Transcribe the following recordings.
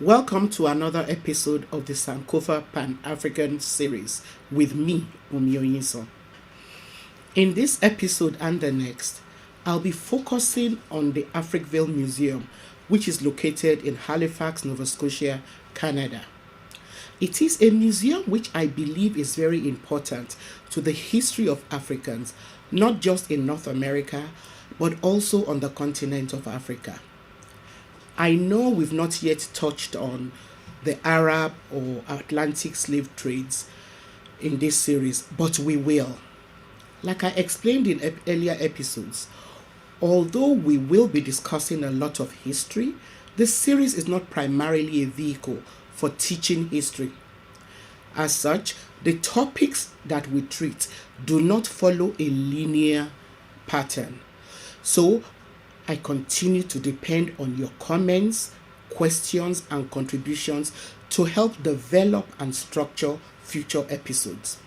Welcome to another episode of the Sankofa Pan-African series with me, Omiyonyiso. In this episode and the next, I'll be focusing on the Africville Museum, which is located in Halifax, Nova Scotia, Canada. It is a museum which I believe is very important to the history of Africans, not just in North America, but also on the continent of Africa. I know we've not yet touched on the Arab or Atlantic slave trades in this series, but we will. Like I explained in earlier episodes, although we will be discussing a lot of history, this series is not primarily a vehicle for teaching history. As such, the topics that we treat do not follow a linear pattern. So, I continue to depend on your comments, questions, and contributions to help develop and structure future episodes.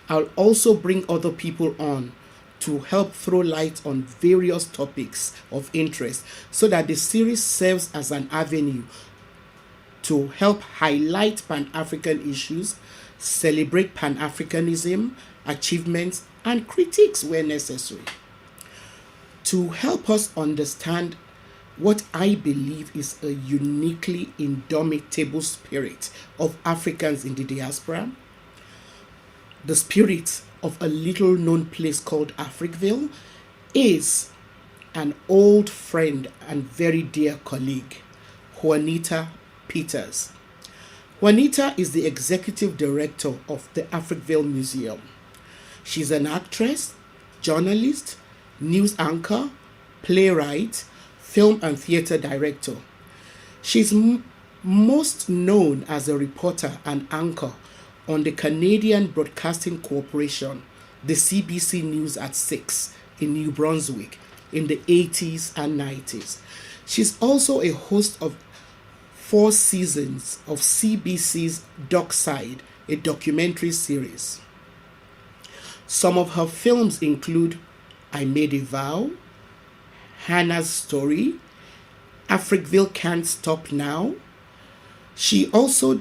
I'll also bring other people on to help throw light on various topics of interest so that the series serves as an avenue to help highlight Pan-African issues, celebrate Pan-Africanism, achievements, and critiques where necessary. To help us understand what I believe is a uniquely indomitable spirit of Africans in the diaspora, the spirit of a little known place called Africville, is an old friend and very dear colleague, Juanita Peters. Juanita is the executive director of the Africville Museum. She's an actress, journalist, news anchor, playwright, film and theater director. She's most known as a reporter and anchor on the Canadian Broadcasting Corporation, the CBC News at 6 in New Brunswick in the 80s and 90s. She's also a host of 4 seasons of CBC's Dockside, a documentary series. Some of her films include I Made a Vow, Hannah's Story, Africville Can't Stop Now. She also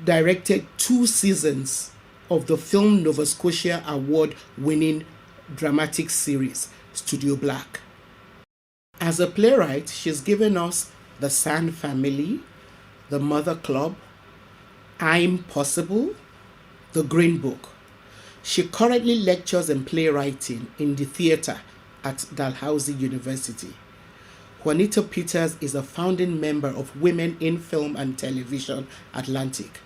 directed 2 seasons of the film Nova Scotia award-winning dramatic series, Studio Black. As a playwright, she's given us The Sand Family, The Mother Club, I'm Possible, The Green Book. She currently lectures in playwriting in the theater at Dalhousie University. Juanita Peters is a founding member of Women in Film and Television Atlantic.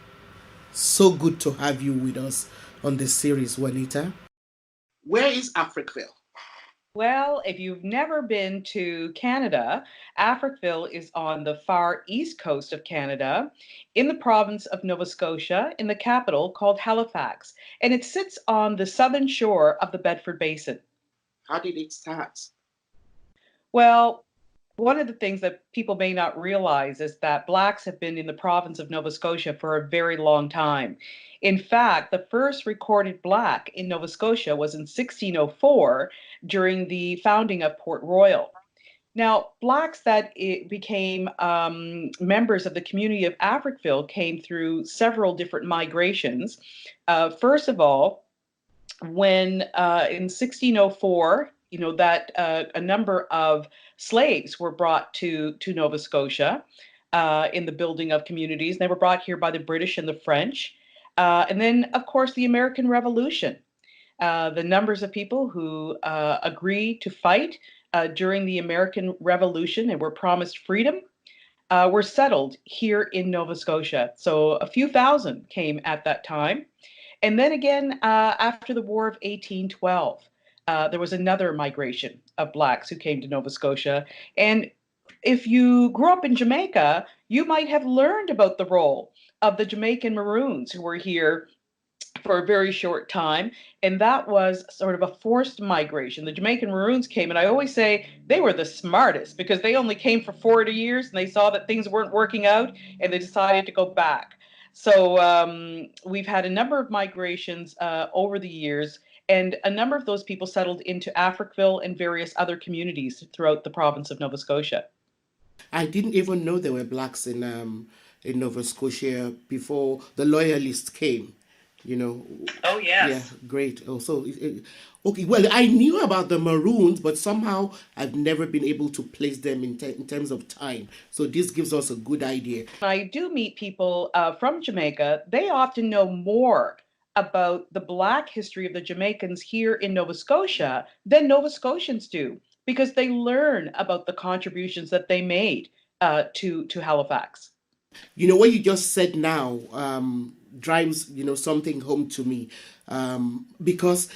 So good to have you with us on this series, Juanita. Where is Africville? Well, if you've never been to Canada, Africville is on the far east coast of Canada in the province of Nova Scotia in the capital called Halifax. And it sits on the southern shore of the Bedford Basin. How did it start? Well, one of the things that people may not realize is that Blacks have been in the province of Nova Scotia for a very long time. In fact, the first recorded Black in Nova Scotia was in 1604 during the founding of Port Royal. Now, Blacks that became members of the community of Africville came through several different migrations. First of all, when in 1604, that a number of slaves were brought to Nova Scotia in the building of communities. They were brought here by the British and the French. And then, of course, the American Revolution. The numbers of people who agreed to fight during the American Revolution and were promised freedom were settled here in Nova Scotia. So a few thousand came at that time. And then again, after the War of 1812, there was another migration of Blacks who came to Nova Scotia. And if you grew up in Jamaica, you might have learned about the role of the Jamaican Maroons who were here for a very short time. And that was sort of a forced migration. The Jamaican Maroons came, and I always say they were the smartest because they only came for 40 years and they saw that things weren't working out and they decided to go back. So we've had a number of migrations over the years, and a number of those people settled into Africville and various other communities throughout the province of Nova Scotia. I didn't even know there were blacks in Nova Scotia before the loyalists came. You know, Oh, yeah, yes. great. Also, okay. Well, I knew about the Maroons, but somehow I've never been able to place them in terms of time. So this gives us a good idea. When I do meet people from Jamaica, they often know more about the Black history of the Jamaicans here in Nova Scotia than Nova Scotians do, because they learn about the contributions that they made to Halifax. You know what you just said now drives something home to me, because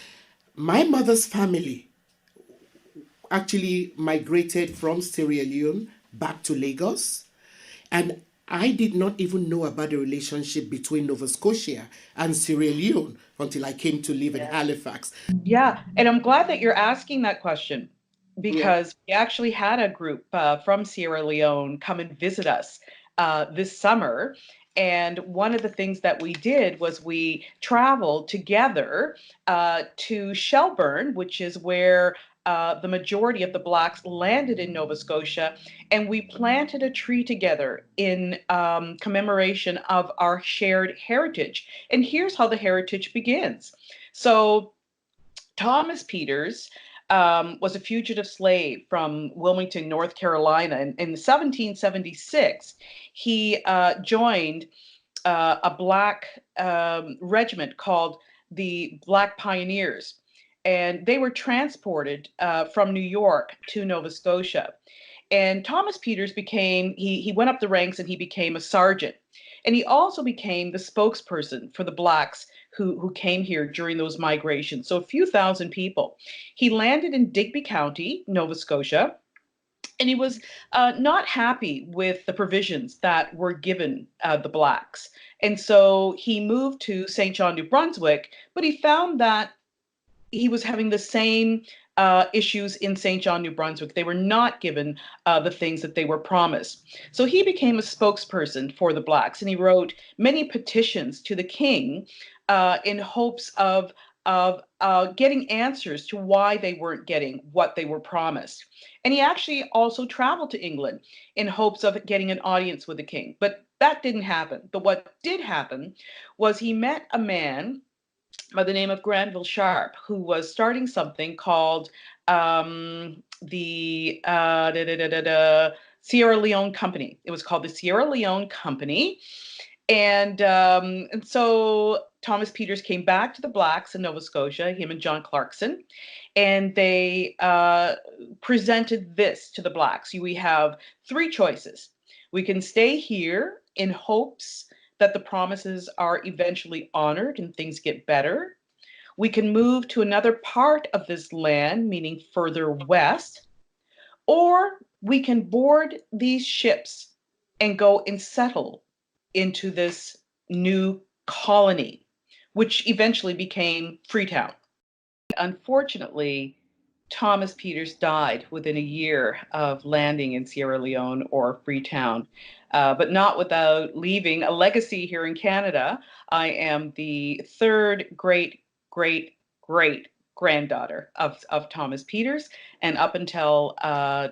my mother's family actually migrated from Sierra Leone back to Lagos. And I did not even know about the relationship between Nova Scotia and Sierra Leone until I came to live in Halifax. Yeah, and I'm glad that you're asking that question, Yeah. because we actually had a group from Sierra Leone come and visit us this summer. And one of the things that we did was we traveled together to Shelburne, which is where the majority of the Blacks landed in Nova Scotia. And we planted a tree together in commemoration of our shared heritage. And here's how the heritage begins. So, Thomas Peters was a fugitive slave from Wilmington, North Carolina. In 1776, he joined a Black regiment called the Black Pioneers. And they were transported from New York to Nova Scotia. And Thomas Peters he went up the ranks and he became a sergeant. And he also became the spokesperson for the Blacks who came here during those migrations. So a few thousand people. He landed in Digby County, Nova Scotia, and he was not happy with the provisions that were given the Blacks. And so he moved to St. John, New Brunswick, but he found that he was having the same issues in St. John, New Brunswick. They were not given the things that they were promised. So he became a spokesperson for the Blacks, and he wrote many petitions to the king in hopes of getting answers to why they weren't getting what they were promised. And he actually also traveled to England in hopes of getting an audience with the king. But that didn't happen. But what did happen was he met a man by the name of Granville Sharp, who was starting something called the Sierra Leone Company. It was called the Sierra Leone Company. And so Thomas Peters came back to the Blacks in Nova Scotia, him and John Clarkson, and they presented this to the Blacks. We have three choices. We can stay here in hopes that the promises are eventually honored and things get better. We can move to another part of this land, meaning further west, or we can board these ships and go and settle into this new colony, which eventually became Freetown. Unfortunately, Thomas Peters died within a year of landing in Sierra Leone or Freetown, but not without leaving a legacy here in Canada. I am the third great granddaughter of Thomas Peters, and up until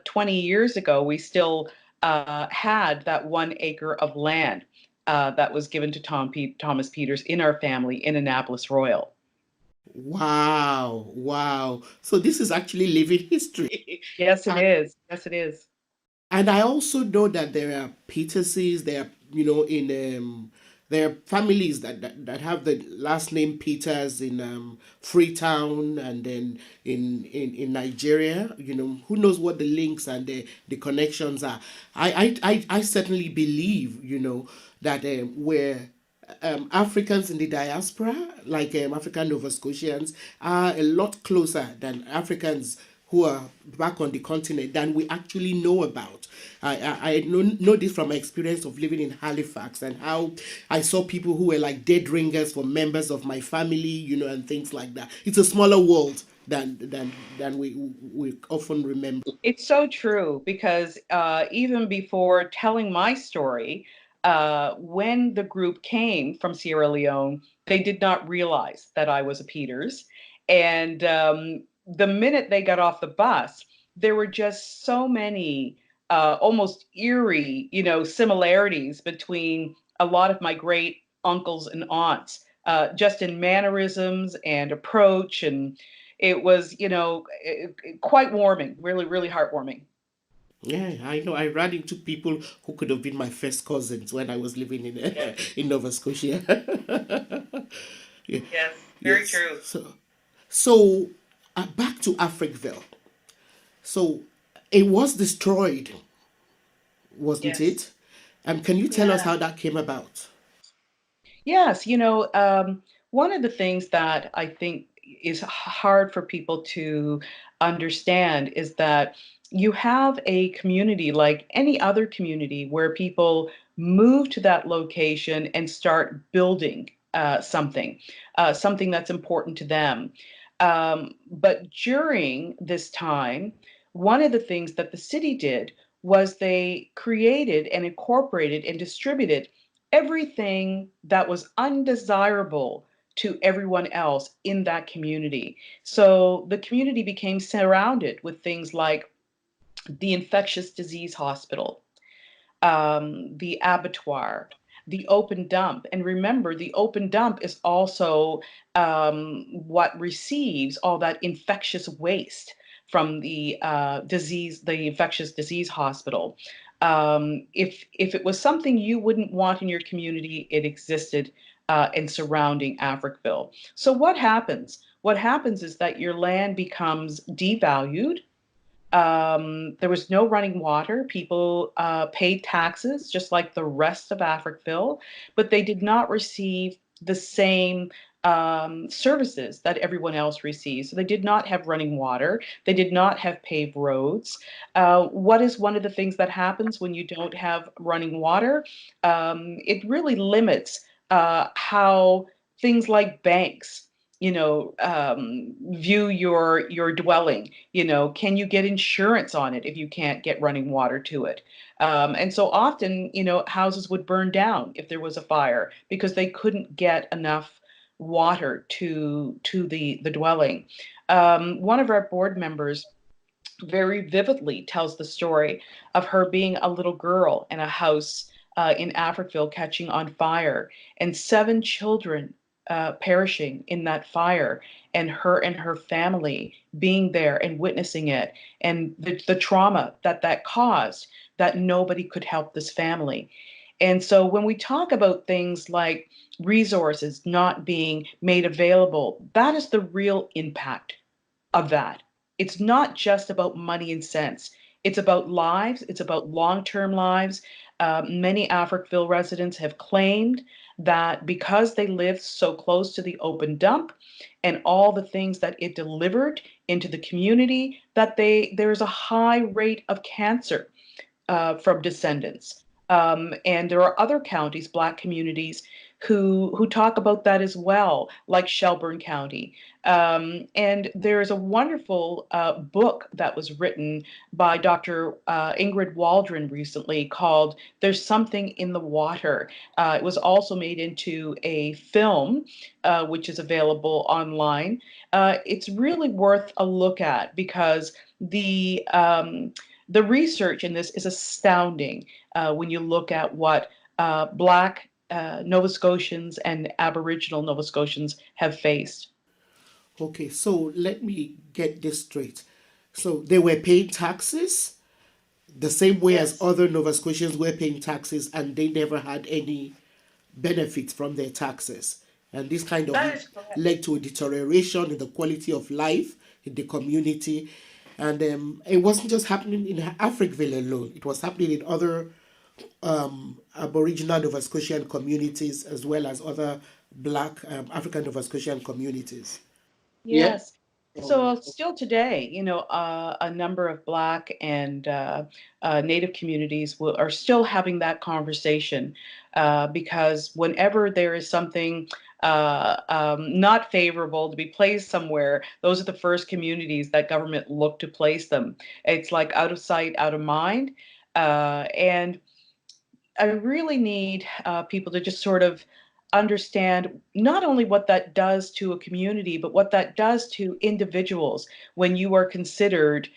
20 years ago, we still had that 1 acre of land that was given to Thomas Peters in our family in Annapolis Royal. Wow, wow. So this is actually living history. Yes, it is. Yes, it is. And I also know that there are Peterses, there are, in there are families that have the last name Peters in Freetown, and then in Nigeria. Who knows what the links and the connections are. I certainly believe, that where Africans in the diaspora, like African Nova Scotians, are a lot closer than Africans who are back on the continent than we actually know about. I know this from my experience of living in Halifax, and how I saw people who were like dead ringers for members of my family, and things like that. It's a smaller world than we often remember. It's so true, because even before telling my story, when the group came from Sierra Leone, they did not realize that I was a Peters. And the minute they got off the bus, there were just so many almost eerie, similarities between a lot of my great uncles and aunts, just in mannerisms and approach. And it was, quite warming, really, really heartwarming. Yeah, I know. I ran into people who could have been my first cousins when I was living in in Nova Scotia. Yeah. Yes, very Yes. true. So back to Africville. So it was destroyed, wasn't Yes. it? Can you tell us Yeah. how that came about? Yes, one of the things that I think is hard for people to understand is that you have a community like any other community where people move to that location and start building something that's important to them. But during this time, one of the things that the city did was they created and incorporated and distributed everything that was undesirable to everyone else in that community. So the community became surrounded with things like the infectious disease hospital, the abattoir, the open dump. And remember, the open dump is also what receives all that infectious waste from the infectious disease hospital. If it was something you wouldn't want in your community, it existed in surrounding Africville. So what happens? What happens is that your land becomes devalued. There was no running water. People paid taxes just like the rest of Africville, but they did not receive the same services that everyone else receives. So they did not have running water. They did not have paved roads. What is one of the things that happens when you don't have running water? It really limits how things like banks view your dwelling. Can you get insurance on it if you can't get running water to it? And so often, houses would burn down if there was a fire because they couldn't get enough water to the dwelling. One of our board members very vividly tells the story of her being a little girl in a house in Africville catching on fire, and seven children perishing in that fire, and her family being there and witnessing it, and the trauma that caused, that nobody could help this family. And so when we talk about things like resources not being made available, that is the real impact of that. It's not just about money and cents. It's about lives. It's about long-term lives. Many Africville residents have claimed that because they lived so close to the open dump and all the things that it delivered into the community, that there's a high rate of cancer from descendants. And there are other counties, Black communities, who talk about that as well, like Shelburne County. And there's a wonderful book that was written by Dr. Ingrid Waldron recently called "There's Something in the Water." It was also made into a film, which is available online. It's really worth a look at because the research in this is astounding when you look at what Black Nova Scotians and Aboriginal Nova Scotians have faced. Okay, so let me get this straight. So they were paying taxes the same way as Yes, other Nova Scotians were paying taxes, and they never had any benefits from their taxes. And this kind of that is correct. led to a deterioration in the quality of life in the community. And it wasn't just happening in Africville alone, it was happening in other Aboriginal Nova Scotian communities as well as other Black African Nova Scotian communities. Yeah. Yes. All right. So still today, a number of Black and Native communities are still having that conversation because whenever there is something not favorable to be placed somewhere, those are the first communities that government look to place them. It's like out of sight, out of mind. And I really need people to just sort of understand not only what that does to a community, but what that does to individuals when you are considered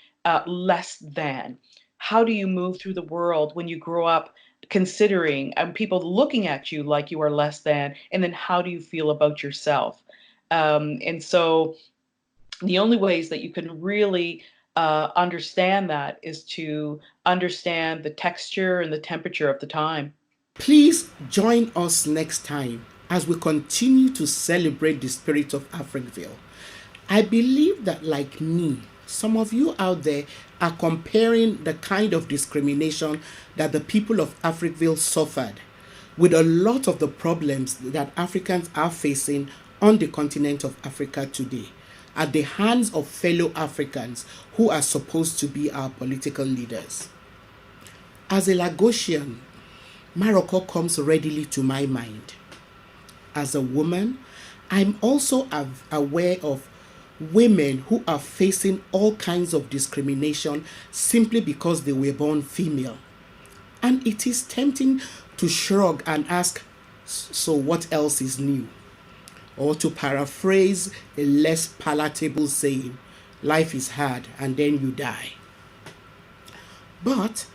less than. how do you move through the world when you grow up considering and people looking at you like you are less than, and then how do you feel about yourself? And so the only ways that you can really understand that is to understand the texture and the temperature of the time. Please join us next time as we continue to celebrate the spirit of Africville. I believe that, like me, some of you out there are comparing the kind of discrimination that the people of Africville suffered with a lot of the problems that Africans are facing on the continent of Africa today at the hands of fellow Africans who are supposed to be our political leaders. As a Lagosian, Morocco comes readily to my mind. As a woman, I'm also aware of women who are facing all kinds of discrimination simply because they were born female. And it is tempting to shrug and ask, so what else is new? Or to paraphrase a less palatable saying, life is hard and then you die. But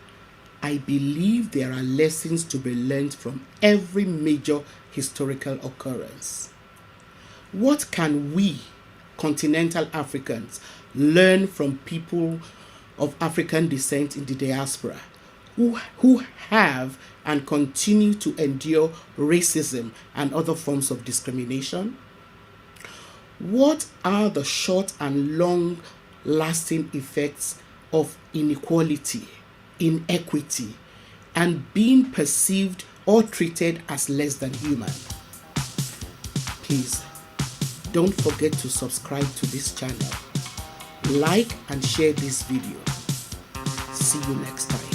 I believe there are lessons to be learned from every major historical occurrence. What can we, continental Africans, learn from people of African descent in the diaspora who have and continue to endure racism and other forms of discrimination? What are the short and long lasting effects of inequality, inequity, and being perceived or treated as less than human? Please don't forget to subscribe to this channel, like and share this video. See you next time.